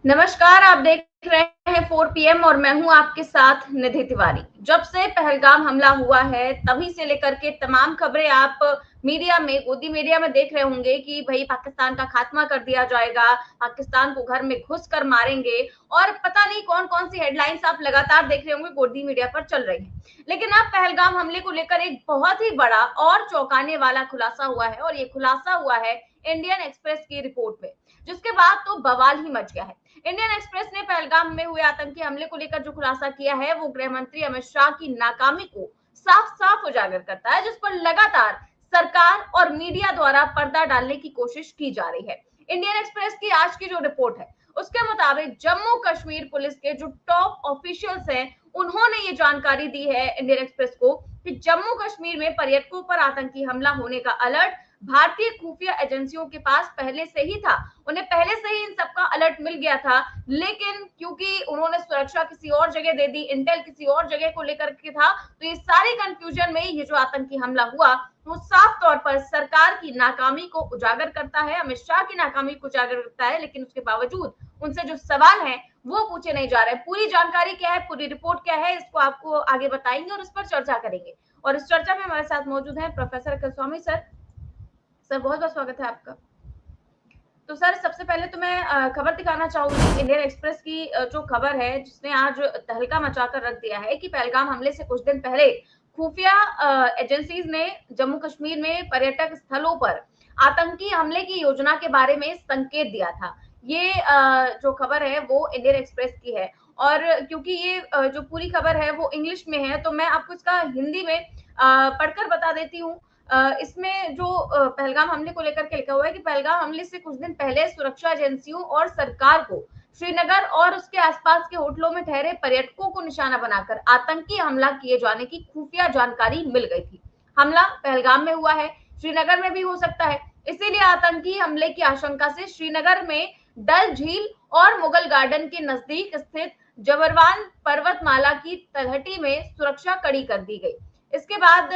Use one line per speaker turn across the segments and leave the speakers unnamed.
नमस्कार, आप देख रहे हैं 4 पीएम और मैं हूं आपके साथ निधि तिवारी। जब से पहलगाम हमला हुआ है तभी से लेकर के तमाम खबरें आप मीडिया में, गोदी मीडिया में देख रहे होंगे कि भाई पाकिस्तान का खात्मा कर दिया जाएगा, पाकिस्तान को घर में घुस कर मारेंगे और पता नहीं कौन कौन सी हेडलाइंस आप लगातार देख रहे होंगे गोदी मीडिया पर चल रही है। लेकिन अब पहलगाम हमले को लेकर एक बहुत ही बड़ा और चौंकाने वाला खुलासा हुआ है और ये खुलासा हुआ है इंडियन एक्सप्रेस की रिपोर्ट में, जिसके बाद तो बवाल ही मच गया है। इंडियन एक्सप्रेस ने पहलगाम में हुए आतंकी हमले को लेकर जो खुलासा किया है वो गृह मंत्री अमित शाह की नाकामी को साफ साफ उजागर करता है, जिस पर लगातार सरकार और मीडिया द्वारा पर्दा डालने की कोशिश की जा रही है। इंडियन एक्सप्रेस की आज की जो रिपोर्ट है उसके मुताबिक जम्मू कश्मीर पुलिस के जो टॉप ऑफिशियल्स हैं उन्होंने ये जानकारी दी है इंडियन एक्सप्रेस को कि जम्मू कश्मीर में पर्यटकों पर आतंकी हमला होने का अलर्ट भारतीय खुफिया एजेंसियों के पास पहले से ही था। उन्हें पहले से ही इन सबका अलर्ट मिल गया था, लेकिन क्योंकि उन्होंने सुरक्षा किसी और जगह दे दी, इंटेल किसी और जगह को लेकर के था, तो ये सारी कंफ्यूजन में ये जो आतंकी हमला हुआ वो साफ तौर पर सरकार की नाकामी को उजागर करता है, अमित शाह की नाकामी को उजागर करता है। लेकिन उसके बावजूद उनसे जो सवाल है वो पूछे नहीं जा रहे। पूरी जानकारी क्या है, पूरी रिपोर्ट क्या है, इसको आपको आगे बताएंगे और इस पर चर्चा करेंगे। और इस चर्चा में हमारे साथ मौजूद है प्रोफेसर कलस्वामी सर। सर बहुत बहुत स्वागत है आपका। तो सर सबसे पहले तो मैं खबर दिखाना चाहूंगी इंडियन एक्सप्रेस की, जो खबर है जिसने आज तहलका मचाकर रख दिया है कि पहलगाम हमले से कुछ दिन पहले खुफिया एजेंसीज ने जम्मू कश्मीर में पर्यटक स्थलों पर आतंकी हमले की योजना के बारे में संकेत दिया था। ये जो खबर है वो इंडियन एक्सप्रेस की है और क्योंकि ये जो पूरी खबर है वो इंग्लिश में है तो मैं आपको इसका हिंदी में पढ़कर बता देती हूँ। इसमें जो पहलगाम हमले को लेकर के लिखा हुआ है कि पहलगाम हमले से कुछ दिन पहले सुरक्षा एजेंसियों और सरकार को श्रीनगर और उसके आसपास के होटलों में ठहरे पर्यटकों को निशाना बनाकर आतंकी हमला किए जाने की खुफिया जानकारी मिल गई थी। हमला पहलगाम में हुआ है, श्रीनगर में भी हो सकता है, इसीलिए आतंकी हमले की आशंका से श्रीनगर में डल झील और मुगल गार्डन के नजदीक स्थित जबरवान पर्वतमाला की तलहटी में सुरक्षा कड़ी कर दी गई। इसके बाद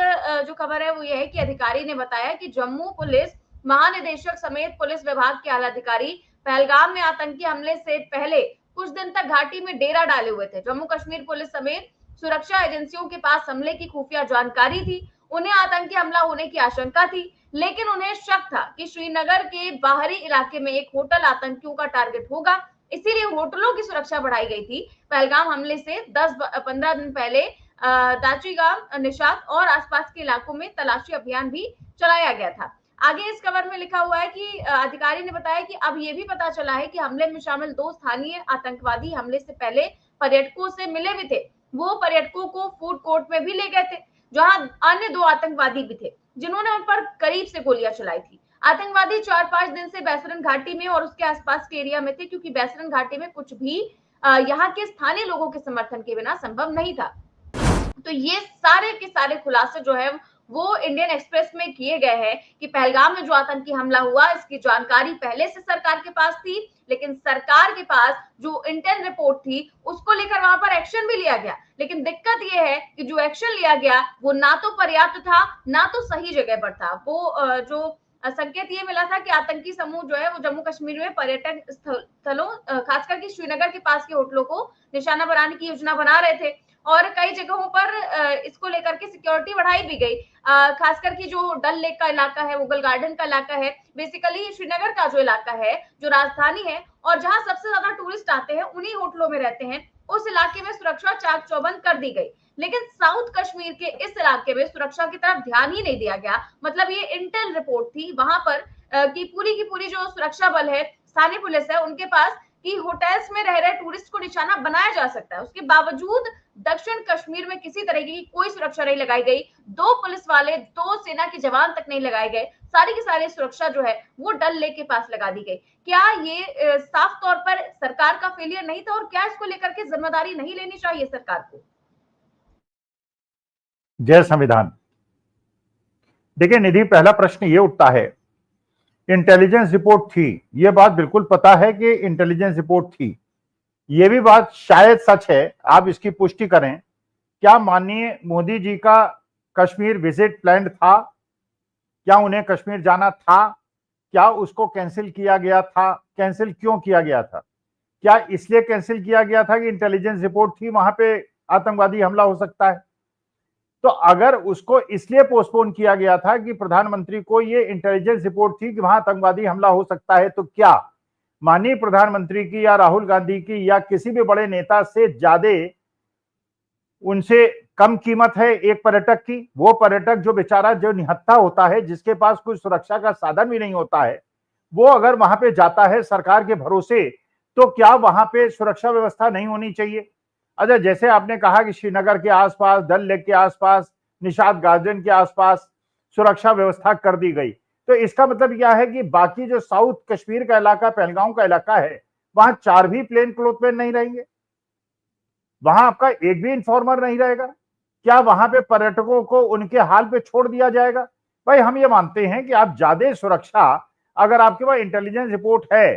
जो खबर है वो ये है कि अधिकारी ने बताया कि जम्मू पुलिस महानिदेशक समेत पुलिस विभाग के आला अधिकारी पहलगाम में आतंकी हमले से पहले कुछ दिन तक घाटी में डेरा डाले हुए थे। जम्मू कश्मीर पुलिस समेत सुरक्षा एजेंसियों के पास हमले की खुफिया जानकारी थी, उन्हें आतंकी हमला होने की आशंका थी, लेकिन उन्हें शक था कि श्रीनगर के बाहरी इलाके में एक होटल आतंकियों का टारगेट होगा, इसीलिए होटलों की सुरक्षा बढ़ाई गई थी। पहलगाम हमले से 10-15 दिन पहले दाचीगाम, निशात और आसपास के इलाकों में तलाशी अभियान भी चलाया गया था। आगे इस खबर में लिखा हुआ है कि अधिकारी ने बताया कि अब ये भी पता चला है कि हमले में शामिल 2 स्थानीय आतंकवादी हमले से पहले पर्यटकों से मिले भी थे। वो पर्यटकों को फूड कोर्ट में भी ले गए थे, जहां अन्य 2 आतंकवादी भी थे, जिन्होंने उन पर करीब से गोलियां चलाई थी। आतंकवादी 4-5 दिन से बैसरन घाटी में और उसके आसपास के एरिया में थे, क्योंकि बैसरन घाटी में कुछ भी यहाँ के स्थानीय लोगों के समर्थन के बिना संभव नहीं था। तो ये सारे के सारे खुलासे जो है वो इंडियन एक्सप्रेस में किए गए हैं कि पहलगाम में जो आतंकी हमला हुआ इसकी जानकारी पहले से सरकार के पास थी, लेकिन सरकार के पास जो इंटेल रिपोर्ट थी उसको लेकर वहां पर एक्शन भी लिया गया। लेकिन दिक्कत ये है कि जो एक्शन लिया गया वो ना तो पर्याप्त था ना तो सही जगह पर था। वो जो संकेत ये मिला था कि आतंकी समूह जो है वो जम्मू कश्मीर में पर्यटन स्थलों, खास करके श्रीनगर के पास के होटलों को निशाना बनाने की योजना बना रहे थे और कई जगहों पर इसको लेकर के सिक्योरिटी बढ़ाई भी गई। खास करके जो डल लेक का इलाका है, मुगल गार्डन का इलाका है, बेसिकली श्रीनगर का जो इलाका है, जो राजधानी है और जहां सबसे ज्यादा टूरिस्ट आते हैं उन्हीं होटलों में रहते हैं, उस इलाके में सुरक्षा चाक चौबंद कर दी गई। लेकिन साउथ कश्मीर के इस इलाके में सुरक्षा की तरफ ध्यान ही नहीं दिया गया। मतलब ये इंटेल रिपोर्ट थी वहां पर की पूरी जो सुरक्षा बल है, स्थानीय पुलिस है, उनके पास कि होटल्स में रह रहे टूरिस्ट को निशाना बनाया जा सकता है। उसके बावजूद दक्षिण कश्मीर में किसी तरह की कोई सुरक्षा नहीं लगाई गई, 2 पुलिस वाले, 2 सेना के जवान तक नहीं लगाए गए, सारी की सारी सुरक्षा जो है वो डल लेक के पास लगा दी गई। क्या ये साफ तौर पर सरकार का फेलियर नहीं था और क्या इसको लेकर के जिम्मेदारी नहीं लेनी चाहिए सरकार को?
जय संविधान। देखिए निधि, पहला प्रश्न ये उठता है, इंटेलिजेंस रिपोर्ट थी, ये बात बिल्कुल पता है कि इंटेलिजेंस रिपोर्ट थी। ये भी बात शायद सच है, आप इसकी पुष्टि करें। क्या माननीय मोदी जी का कश्मीर विजिट प्लान था? क्या उन्हें कश्मीर जाना था? क्या उसको कैंसिल किया गया था? कैंसिल क्यों किया गया था? क्या इसलिए कैंसिल किया गया था कि इंटेलिजेंस रिपोर्ट थी वहां पे आतंकवादी हमला हो सकता है? तो अगर उसको इसलिए पोस्टपोन किया गया था कि प्रधानमंत्री को ये इंटेलिजेंस रिपोर्ट थी कि वहां आतंकवादी हमला हो सकता है, तो क्या माननीय प्रधानमंत्री की या राहुल गांधी की या किसी भी बड़े नेता से ज्यादा उनसे कम कीमत है एक पर्यटक की? वो पर्यटक जो बेचारा जो निहत्था होता है, जिसके पास कोई सुरक्षा का साधन भी नहीं होता है, वो अगर वहां पे जाता है सरकार के भरोसे, तो क्या वहां पे सुरक्षा व्यवस्था नहीं होनी चाहिए? अच्छा, जैसे आपने कहा कि श्रीनगर के आसपास, डल लेक के आसपास, निशात गार्डन के आसपास सुरक्षा व्यवस्था कर दी गई, तो इसका मतलब क्या है कि बाकी जो साउथ कश्मीर का इलाका, पहलगांव का इलाका है, वहां 4 भी प्लेन क्लोथमैन नहीं रहेंगे? वहां आपका एक भी इंफॉर्मर नहीं रहेगा? क्या वहां पे पर्यटकों को उनके हाल पे छोड़ दिया जाएगा? भाई, हम ये मानते हैं कि आप ज्यादा सुरक्षा, अगर आपके पास इंटेलिजेंस रिपोर्ट है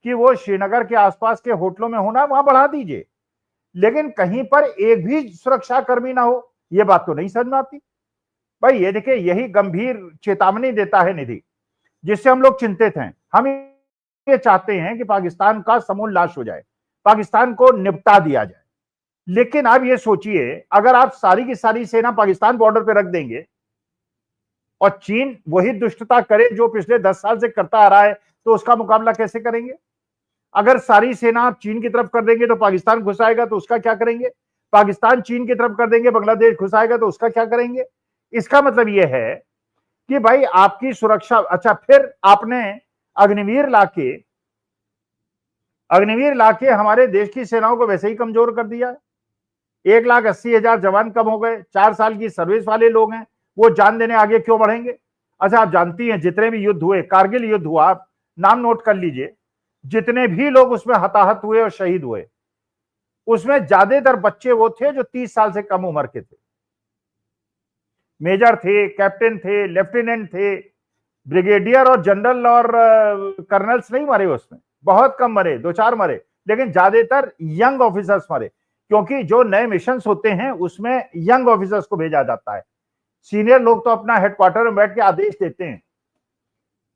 कि वो श्रीनगर के आसपास के होटलों में होना, वहां बढ़ा दीजिए, लेकिन कहीं पर एक भी सुरक्षा कर्मी ना हो, ये बात तो नहीं समझ में आती। भाई ये देखिए, यही गंभीर चेतावनी देता है निधि, जिससे हम लोग चिंतित हैं। हम ये चाहते हैं कि पाकिस्तान का समूल नाश हो जाए, पाकिस्तान को निपटा दिया जाए। लेकिन आप ये सोचिए, अगर आप सारी की सारी सेना पाकिस्तान बॉर्डर पे रख देंगे और चीन वही दुष्टता करे जो पिछले 10 साल से करता आ रहा है, तो उसका मुकाबला कैसे करेंगे? अगर सारी सेना आप चीन की तरफ कर देंगे तो पाकिस्तान घुस आएगा, तो उसका क्या करेंगे? पाकिस्तान चीन की तरफ कर देंगे, बांग्लादेश घुस आएगा, तो उसका क्या करेंगे? इसका मतलब यह है कि भाई आपकी सुरक्षा। अच्छा, फिर आपने अग्निवीर लाके हमारे देश की सेनाओं को वैसे ही कमजोर कर दिया। 1,80,000 जवान कम हो गए, 4 साल की सर्विस वाले लोग हैं, वो जान देने आगे क्यों बढ़ेंगे? अच्छा, आप जानती हैं जितने भी युद्ध हुए, कारगिल युद्ध हुआ, आप नाम नोट कर लीजिए, जितने भी लोग उसमें हताहत हुए और शहीद हुए, उसमें ज्यादातर बच्चे वो थे जो 30 साल से कम उम्र के थे। मेजर थे, कैप्टन थे, लेफ्टिनेंट थे, ब्रिगेडियर और जनरल और कर्नल्स नहीं मरे उसमें, बहुत कम मरे, 2-4 मरे, लेकिन ज्यादातर यंग ऑफिसर्स मरे, क्योंकि जो नए मिशन होते हैं उसमें यंग ऑफिसर्स को भेजा जाता है। सीनियर लोग तो अपना हेडक्वार्टर में बैठ के आदेश देते हैं।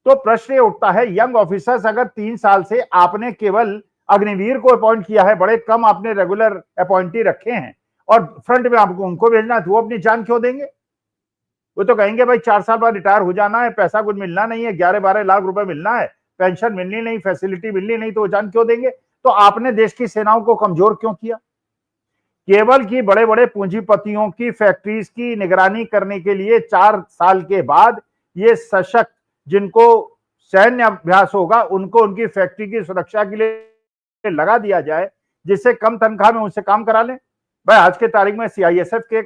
तो प्रश्न ये उठता है, यंग ऑफिसर्स अगर 3 साल से आपने केवल अग्निवीर को अपॉइंट किया है, बड़े कम आपने रेगुलर अपॉइंटी रखे हैं, और फ्रंट में आपको उनको भेजना है, तो वो अपनी जान क्यों देंगे? वो तो कहेंगे भाई 4 साल बाद रिटायर हो जाना है, पैसा कुछ मिलना नहीं है, 11-12 लाख रुपए मिलना है, पेंशन मिलनी नहीं, फैसिलिटी मिलनी नहीं, तो वो जान क्यों देंगे? तो आपने देश की सेनाओं को कमजोर क्यों किया? केवल की बड़े बड़े पूंजीपतियों की फैक्ट्रीज की निगरानी करने के लिए 4 साल के बाद ये सशक्त, जिनको सैन्य अभ्यास होगा, उनको उनकी फैक्ट्री की सुरक्षा के लिए लगा दिया जाए, जिससे कम तनख्वाह में उनसे काम करा लें। भाई आज के तारीख में सीआईएसएफ के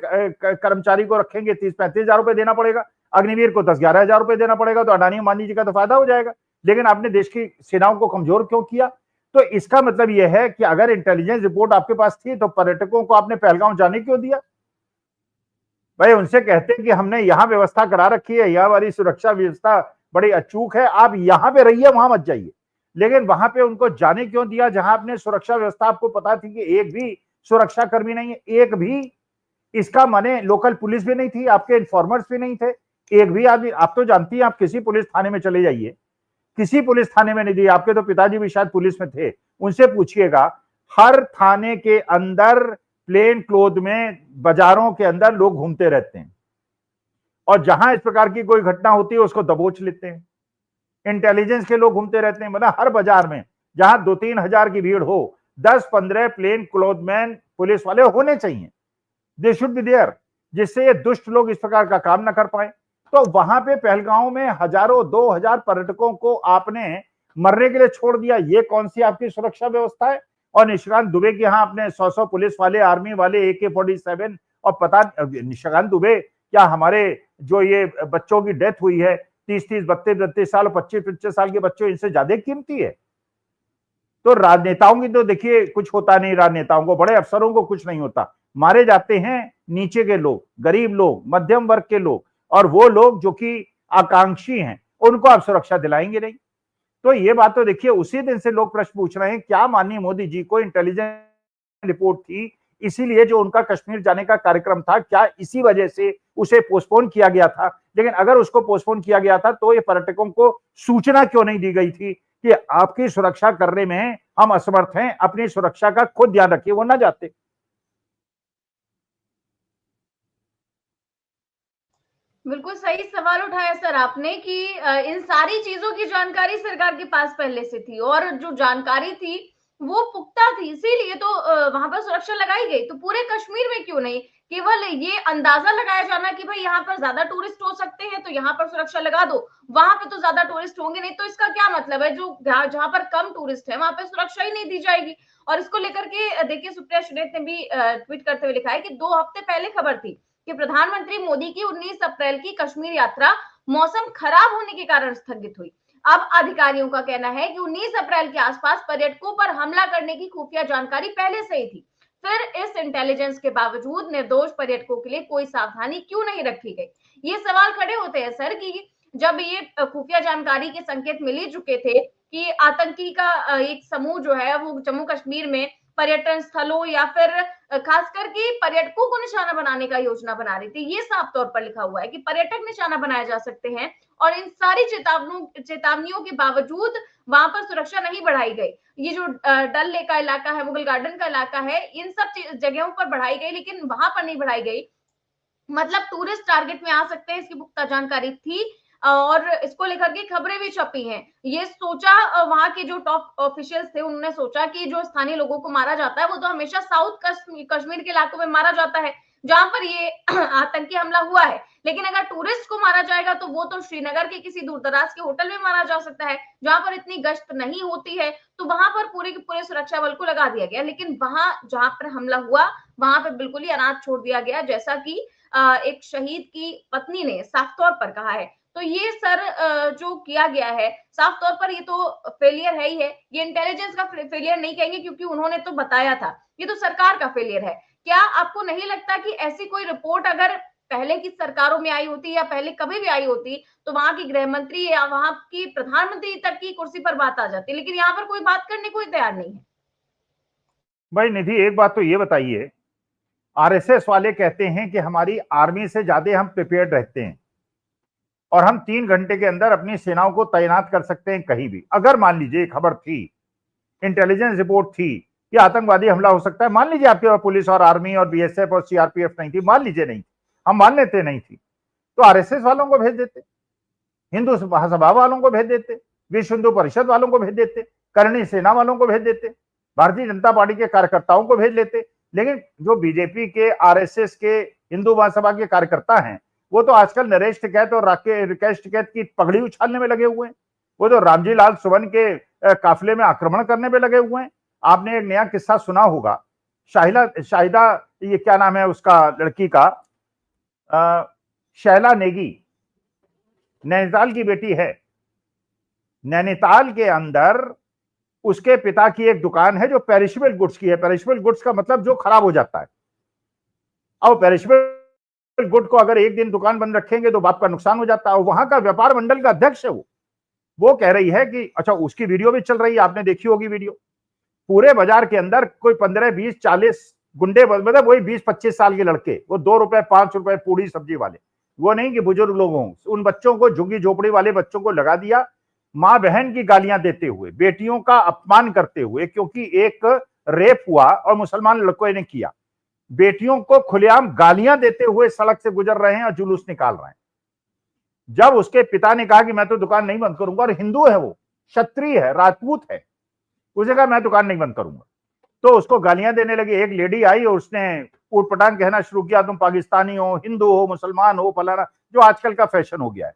कर्मचारी को रखेंगे 30-35 हजार रुपए देना पड़ेगा, अग्निवीर को 10-11 हजार रुपए देना पड़ेगा, तो अडानी अंबानी जी का तो फायदा हो जाएगा। लेकिन आपने देश की सेनाओं को कमजोर क्यों किया? तो इसका मतलब यह है कि अगर इंटेलिजेंस रिपोर्ट आपके पास थी, तो पर्यटकों को आपने पहलगांव जाने क्यों दिया? भाई उनसे कहते कि हमने यहां व्यवस्था करा रखी है, यह हमारी सुरक्षा व्यवस्था बड़ी अचूक है, आप यहां पे रहिए, वहां मत जाइए। लेकिन वहां पे उनको जाने क्यों दिया जहां आपने सुरक्षा व्यवस्था, आपको पता थी कि एक भी सुरक्षा कर्मी नहीं है, एक भी। इसका माने लोकल पुलिस भी नहीं थी, आपके इन्फॉर्मर्स भी नहीं थे, एक भी आदमी। आप तो जानती हैं, आप किसी पुलिस थाने में चले जाइए, किसी पुलिस थाने में नहीं दी, आपके तो पिताजी भी शायद पुलिस में थे, उनसे पूछिएगा, हर थाने के अंदर प्लेन क्लोथ में बाजारों के अंदर लोग घूमते रहते हैं, और जहां इस प्रकार की कोई घटना होती है उसको दबोच लेते हैं। इंटेलिजेंस के लोग घूमते रहते हैं, मतलब हर बाजार में जहां 2-3 हजार की भीड़ हो, 10-15 प्लेन क्लोथमैन पुलिस वाले होने चाहिए, दे शुड बी देयर, जिससे ये दुष्ट लोग इस प्रकार का काम ना कर पाए। तो वहां पे पहलगांव में हजारों, 2,000 पर्यटकों को आपने मरने के लिए छोड़ दिया, ये कौन सी आपकी सुरक्षा व्यवस्था है? और निशिकांत दुबे के यहाँ आपने 100 पुलिस वाले, आर्मी वाले, AK-47, और पता निशिकांत दुबे क्या, हमारे जो ये बच्चों की डेथ हुई है 30-30, 32-32 साल, 25-25 साल के बच्चों, इनसे ज्यादा कीमती है। तो राजनेताओं की तो देखिए कुछ होता नहीं, राजनेताओं को, बड़े अफसरों को कुछ नहीं होता, मारे जाते हैं नीचे के लोग, गरीब लोग, मध्यम वर्ग के लोग, और वो लोग जो कि आकांक्षी हैं, उनको आप सुरक्षा दिलाएंगे नहीं। तो ये बात तो देखिए, उसी दिन से लोग प्रश्न पूछ रहे हैं, क्या माननीय मोदी जी को इंटेलिजेंस रिपोर्ट थी, इसीलिए जो उनका कश्मीर जाने का कार्यक्रम था, क्या इसी वजह से उसे पोस्टपोन किया गया था? लेकिन अगर उसको पोस्टपोन किया गया था, तो ये पर्यटकों को सूचना क्यों नहीं दी गई थी कि आपकी सुरक्षा करने में हम असमर्थ हैं, अपनी सुरक्षा का खुद ध्यान रखिए, वो ना जाते।
बिल्कुल सही सवाल उठाया सर आपने कि इन सारी चीजों की जानकारी सरकार के पास पहले से थी और जो जानकारी थी वो पुख्ता थी, इसीलिए तो वहां पर सुरक्षा लगाई गई। तो पूरे कश्मीर में क्यों नहीं, केवल ये अंदाजा लगाया जाना कि भाई यहाँ पर ज्यादा टूरिस्ट हो सकते हैं तो यहाँ पर सुरक्षा लगा दो, वहां पे तो ज्यादा टूरिस्ट होंगे नहीं, तो इसका क्या मतलब है? जो जहां पर कम टूरिस्ट है वहां पर सुरक्षा ही नहीं दी जाएगी। और इसको लेकर के देखिए सुप्रिया सुले ने भी ट्वीट करते हुए लिखा है कि 2 हफ्ते पहले खबर थी कि प्रधानमंत्री मोदी की 19 अप्रैल की कश्मीर यात्रा मौसम खराब होने के कारण स्थगित हुई। अब अधिकारियों का कहना है कि 19 अप्रैल के आसपास पर्यटकों पर हमला करने की खुफिया जानकारी पहले से ही थी। फिर इस इंटेलिजेंस के बावजूद निर्दोष पर्यटकों के लिए कोई सावधानी क्यों नहीं रखी गई? ये सवाल खड़े होते हैं सर कि जब ये खुफिया जानकारी के संकेत मिल ही चुके थे कि आतंकी का एक समूह जो है वो जम्मू कश्मीर में पर्यटन स्थलों या फिर खासकर कि पर्यटकों को निशाना बनाने का योजना बना रही थी, ये साफ तौर पर लिखा हुआ है कि पर्यटक निशाना बनाए जा सकते हैं। और इन सारी चेतावनियों के बावजूद वहां पर सुरक्षा नहीं बढ़ाई गई। ये जो डल लेक का इलाका है, मुगल गार्डन का इलाका है, इन सब जगहों पर बढ़ाई गई, लेकिन वहां पर नहीं बढ़ाई गई। मतलब टूरिस्ट टारगेट में आ सकते हैं, इसकी पुख्ता जानकारी थी और इसको लेकर के खबरें भी छपी हैं। ये सोचा वहां के जो टॉप ऑफिशियल्स थे, उन्होंने सोचा कि जो स्थानीय लोगों को मारा जाता है वो तो हमेशा साउथ कश्मीर के इलाकों में मारा जाता है जहां पर ये आतंकी हमला हुआ है, लेकिन अगर टूरिस्ट को मारा जाएगा तो वो तो श्रीनगर के किसी दूर दराज के होटल में मारा जा सकता है जहां पर इतनी गश्त नहीं होती है। तो वहां पर पूरे के पूरे सुरक्षा बल को लगा दिया गया, लेकिन वहां जहां पर हमला हुआ वहां पर बिल्कुल ही अनाथ छोड़ दिया गया, जैसा कि एक शहीद की पत्नी ने साफ तौर पर कहा है। तो ये सर जो किया गया है साफ तौर पर ये तो फेलियर है ही है। ये इंटेलिजेंस का फेलियर नहीं कहेंगे क्योंकि उन्होंने तो बताया था, ये तो सरकार का फेलियर है। क्या आपको नहीं लगता कि ऐसी कोई रिपोर्ट अगर पहले की सरकारों में आई होती या पहले कभी भी आई होती तो वहां की गृह मंत्री या वहां की प्रधानमंत्री तक की कुर्सी पर बात आ जाती, लेकिन यहाँ पर कोई बात करने को तैयार नहीं है।
भाई निधि, एक बात तो ये बताइए, आरएसएस वाले कहते हैं कि हमारी आर्मी से ज्यादा हम प्रिपेयर्ड रहते हैं और हम 3 घंटे के अंदर अपनी सेनाओं को तैनात कर सकते हैं कहीं भी। अगर मान लीजिए खबर थी, इंटेलिजेंस रिपोर्ट थी कि आतंकवादी हमला हो सकता है, मान लीजिए आपके पास पुलिस और आर्मी और बीएसएफ और सीआरपीएफ नहीं थी, मान लीजिए नहीं, हम मान लेते नहीं थी, तो आरएसएस वालों को भेज देते, हिंदू महासभा वालों को भेज देते, विश्व हिंदू परिषद वालों को भेज देते, करणी सेना वालों को भेज देते, भारतीय जनता पार्टी के कार्यकर्ताओं को भेज लेते। लेकिन जो बीजेपी के, आरएसएस के, हिंदू महासभा के कार्यकर्ता हैं, वो तो आजकल नरेश टिकैत और राकेश टिकैत की पगड़ी उछालने में लगे हुए हैं। वो तो रामजी लाल सुवन के काफिले में आक्रमण करने में लगे हुए हैं। आपने एक नया किस्सा सुना होगा, शाहिदा, ये क्या नाम है उसका, लड़की का, शैला नेगी, नैनीताल की बेटी है। नैनीताल के अंदर उसके पिता की एक दुकान है जो पेरिशेबल गुड्स की है। पेरिशेबल गुड्स का मतलब जो खराब हो जाता है। अब पेरिशेबल गुड को अगर एक दिन दुकान बंद रखेंगे तो बाप का नुकसान हो जाता है। वहां का व्यापार मंडल का अध्यक्ष है वो कह रही है कि अच्छा, उसकी वीडियो भी चल रही है, आपने देखी होगी वीडियो। पूरे बाजार के अंदर कोई 15, 20, 40 गुंडे, मतलब वही 20-25 साल के लड़के, वो 2 रुपए 5 रुपए पूरी सब्जी वाले, वो नहीं कि बुजुर्ग लोगों, उन बच्चों को, झुग्गी झोपड़ी वाले बच्चों को लगा दिया, मां बहन की गालियां देते हुए, बेटियों का अपमान करते हुए, क्योंकि एक रेप हुआ और मुसलमान लड़कों ने किया। बेटियों को खुलेआम गालियां देते हुए सड़क से गुजर रहे हैं और जुलूस निकाल रहे हैं। जब उसके पिता ने कहा कि मैं तो दुकान नहीं बंद करूंगा, और हिंदू है, वो क्षत्रिय है, राजपूत है, उसने कहा मैं दुकान नहीं बंद करूंगा, तो उसको गालियां देने लगे। एक लेडी आई और उसने ऊट पटांग कहना शुरू किया, तुम पाकिस्तानी हो, हिंदू हो, मुसलमान हो, फलाना, जो आजकल का फैशन हो गया है।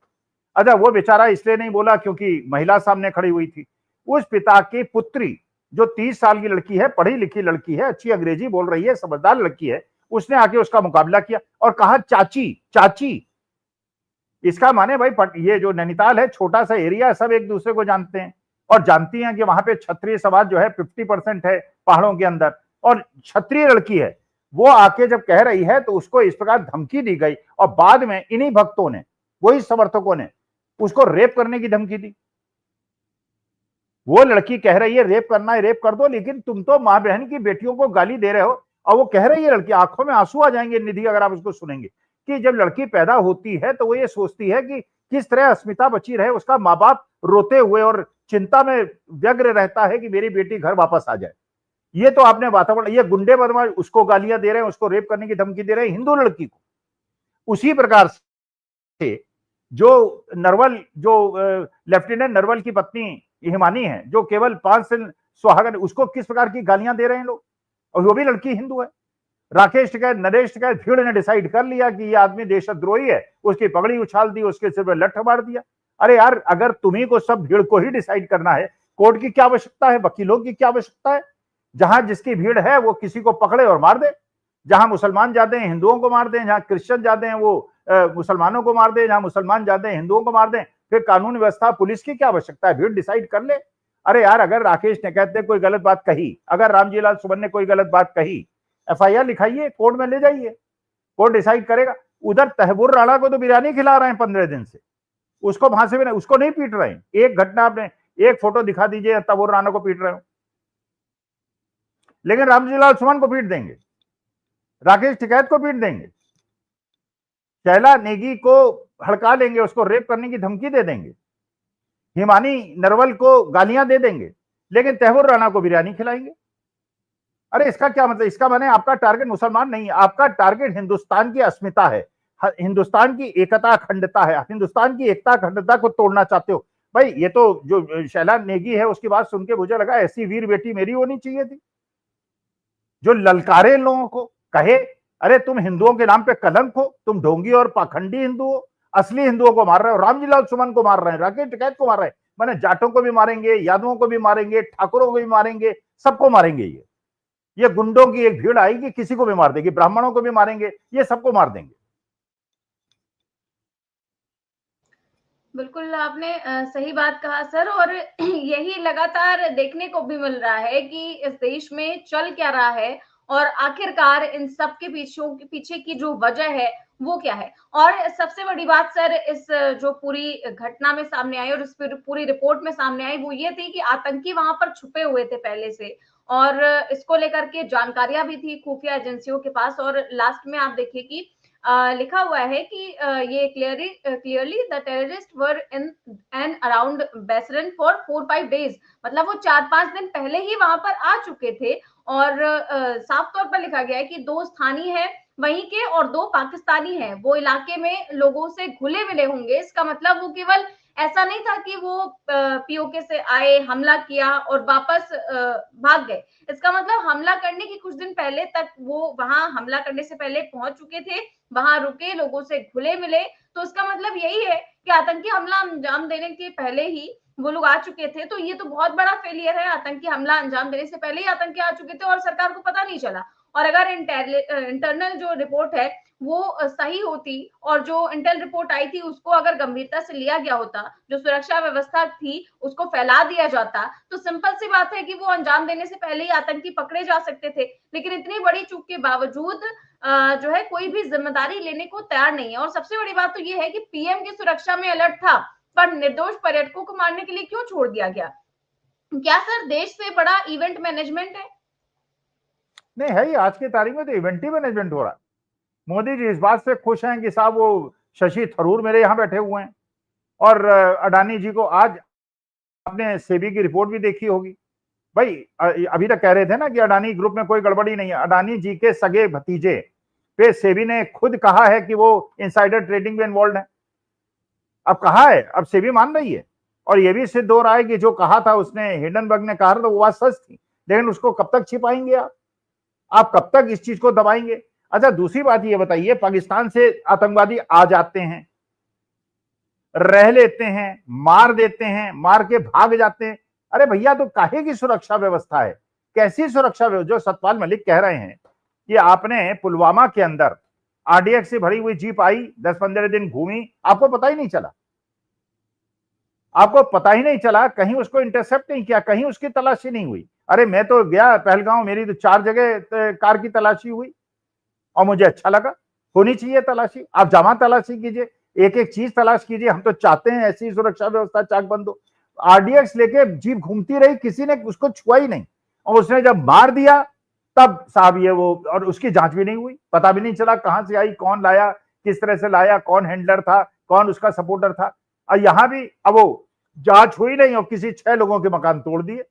अच्छा, वो बेचारा इसलिए नहीं बोला क्योंकि महिला सामने खड़ी हुई थी। उस पिता की पुत्री जो 30 साल की लड़की है, पढ़ी लिखी लड़की है, अच्छी अंग्रेजी बोल रही है, समझदार लड़की है, उसने आके उसका मुकाबला किया और कहा चाची चाची। इसका माने भाई, ये जो नैनीताल है, छोटा सा एरिया, सब एक दूसरे को जानते हैं और जानती हैं कि वहां पे क्षत्रिय समाज जो है 50% है पहाड़ों के अंदर, और क्षत्रिय लड़की है। वो आके जब कह रही है तो उसको इस प्रकार धमकी दी गई और बाद में इन्हीं भक्तों ने, वही समर्थकों ने उसको रेप करने की धमकी दी। वो लड़की कह रही है रेप करना है, रेप कर दो, लेकिन तुम तो मां बहन की बेटियों को गाली दे रहे हो। और वो कह रही है, लड़की, आंखों में आंसू आ जाएंगे निधि अगर आप उसको सुनेंगे, कि जब लड़की पैदा होती है तो वो ये सोचती है कि किस तरह अस्मिता बची रहे, उसका माँ बाप रोते हुए और चिंता में व्यग्र रहता है कि मेरी बेटी घर वापस आ जाए। ये तो आपने वातावरण, ये गुंडे बदमाश उसको गालियां दे रहे हैं, उसको रेप करने की धमकी दे रहे हैं हिंदू लड़की को। उसी प्रकार से जो नरवल, जो लेफ्टिनेंट नरवल की पत्नी हिमानी है, जो केवल 5 से सुहागन, उसको किस प्रकार की गालियां दे रहे हैं लोग, और वो भी लड़की हिंदू है। राकेश टिकैत, नरेश टिकैत, भीड़ ने डिसाइड कर लिया कि ये आदमी देशद्रोही है, उसकी पगड़ी उछाल दी, उसके सिर पर लठ मार दिया। अरे यार, अगर तुम्ही को सब भीड़ को ही डिसाइड करना है, कोर्ट की क्या आवश्यकता है, वकीलों की क्या आवश्यकता है? जहां जिसकी भीड़ है वो किसी को पकड़े और मार दे। जहां मुसलमान जाते हैं हिंदुओं को मार दें, जहां क्रिश्चियन जाते हैं वो मुसलमानों को मार दें, जहां मुसलमान जाते हैं हिंदुओं को मार दें। फिर कानून व्यवस्था, पुलिस की क्या आवश्यकता है? भीड़ डिसाइड कर ले। अरे यार, अगर राकेश टिकैत ने कोई गलत बात कही, अगर रामजी लाल सुमन ने कोई गलत बात कही, एफआईआर लिखाइए, कोर्ट में ले जाइए, कोर्ट डिसाइड करेगा। उधर तहबुर राणा को तो बिरयानी खिला रहे हैं 15 दिन से, उसको वहां से भी नहीं, उसको नहीं पीट रहे हैं। एक घटना आपने, एक फोटो दिखा दीजिए तहबुर राणा को पीट रहे हो, लेकिन रामजी लाल सुमन को पीट देंगे, राकेश टिकैत को पीट देंगे, शैला नेगी को हड़का लेंगे, उसको रेप करने की धमकी दे देंगे, हिमानी नरवल को गालियां दे देंगे, लेकिन तहबुर राणा को बिरयानी खिलाएंगे। अरे इसका क्या मतलब? इसका माने आपका टारगेट मुसलमान नहीं है, आपका टारगेट हिंदुस्तान की अस्मिता है, हिंदुस्तान की एकता अखंडता है, हिंदुस्तान की एकता अखंडता को तोड़ना चाहते हो। भाई ये तो जो शैला नेगी है उसकी बात सुन के मुझे लगा ऐसी वीर बेटी मेरी होनी चाहिए थी, जो ललकारे लोगों को, कहे अरे तुम हिंदुओं के नाम पे कलंक हो, तुम ढोंगी और पाखंडी हिंदू हो, असली हिंदुओं को मार रहे हो, रामजी लाल सुमन को मार रहे हैं, राकेश टिकैत को मार रहे हैं, मैंने जाटों को भी मारेंगे, यादवों को भी मारेंगे, ठाकुरों को भी मारेंगे, सबको मारेंगे। ये गुंडों की एक भीड़ आएगी, किसी को भी मार देगी, ब्राह्मणों को भी मारेंगे, ये सबको मार देंगे।
बिल्कुल आपने सही बात कहा सर। और यही लगातार देखने को भी मिल रहा है कि इस देश में चल क्या रहा है और आखिरकार इन सब के पीछे की जो वजह है वो क्या है। और सबसे बड़ी बात सर इस जो पूरी घटना में सामने आई और इस पूरी रिपोर्ट में सामने आई वो ये थी कि आतंकी वहां पर छुपे हुए थे पहले से, और इसको लेकर के जानकारियां भी थी खुफिया एजेंसियों के पास। और लास्ट में आप देखिए कि लिखा हुआ है कि ये clearly the terrorist were in and around Baisaran for 4-5 days, मतलब वो 4-5 दिन पहले ही वहां पर आ चुके थे। और साफ तौर पर लिखा गया है कि 2 स्थानीय है वहीं के और 2 पाकिस्तानी हैं, वो इलाके में लोगों से घुले मिले होंगे। इसका मतलब वो केवल ऐसा नहीं था कि वो पीओके से आए, हमला किया और वापस भाग गए। इसका मतलब हमला करने के कुछ दिन पहले तक वो वहां हमला करने से पहले पहुंच चुके थे, वहां रुके, लोगों से घुले मिले। तो इसका मतलब यही है कि आतंकी हमला अंजाम देने के पहले ही वो लोग आ चुके थे। तो ये तो बहुत बड़ा फेलियर है, आतंकी हमला अंजाम देने से पहले ही आतंकी आ चुके थे और सरकार को पता नहीं चला। और अगर इंटरनल जो रिपोर्ट है वो सही होती और जो इंटेल रिपोर्ट आई थी उसको अगर गंभीरता से लिया गया होता, जो सुरक्षा व्यवस्था थी उसको फैला दिया जाता, तो सिंपल सी बात है कि वो अंजाम देने से पहले ही आतंकी पकड़े जा सकते थे। लेकिन इतनी बड़ी चूक के बावजूद जो है कोई भी जिम्मेदारी लेने को तैयार नहीं है। और सबसे बड़ी बात तो ये है कि पीएम की सुरक्षा में अलर्ट था, पर निर्दोष पर्यटकों को मारने के लिए क्यों छोड़ दिया गया? क्या सर देश से बड़ा इवेंट मैनेजमेंट है?
नहीं है ही, आज की तारीख में तो इवेंट ही मैनेजमेंट हो रहा है। मोदी जी इस बात से खुश हैं कि साहब वो शशि थरूर मेरे यहां बैठे हुए हैं, और अडानी जी को आज आपने सेबी की रिपोर्ट भी देखी होगी। भाई अभी तक कह रहे थे ना कि अडानी ग्रुप में कोई गड़बड़ी नहीं है, अडानी जी के सगे भतीजे पे सेबी ने खुद कहा है कि वो इनसाइडर ट्रेडिंग में इन्वॉल्व है। अब कहा है, अब सेबी मान रही है, और ये भी सिद्ध हो रहा है कि जो कहा था उसने, हिडनबर्ग ने कहा था वो बात सच थी। लेकिन उसको कब तक छिपाएंगे आप कब तक इस चीज को दबाएंगे? अच्छा, दूसरी बात ये बताइए, पाकिस्तान से आतंकवादी आ जाते हैं, रह लेते हैं, मार देते हैं, मार के भाग जाते हैं। अरे भैया, तो काहे की सुरक्षा व्यवस्था है? कैसी सुरक्षा व्यवस्था? जो सतपाल मलिक कह रहे हैं कि आपने पुलवामा के अंदर आरडीएक्स से भरी हुई जीप आई, 10-15 दिन घूमी, आपको पता ही नहीं चला, आपको पता ही नहीं चला, कहीं उसको इंटरसेप्ट नहीं किया, कहीं उसकी तलाशी नहीं हुई। अरे मैं तो गया पहलगांव, मेरी तो 4 जगह कार की तलाशी हुई और मुझे अच्छा लगा। होनी चाहिए तलाशी, आप जमा तलाशी कीजिए, एक एक चीज तलाश कीजिए। हम तो चाहते हैं ऐसी सुरक्षा व्यवस्था चाक बंद हो। आरडीएक्स लेके जीप घूमती रही, किसी ने उसको छुआ ही नहीं, और उसने जब मार दिया तब साहब ये वो, और उसकी जांच भी नहीं हुई, पता भी नहीं चला कहां से आई, कौन लाया, किस तरह से लाया, कौन हैंडलर था, कौन उसका सपोर्टर था। और यहां भी अब वो जांच हुई नहीं और किसी 6 लोगों के मकान तोड़ दिए।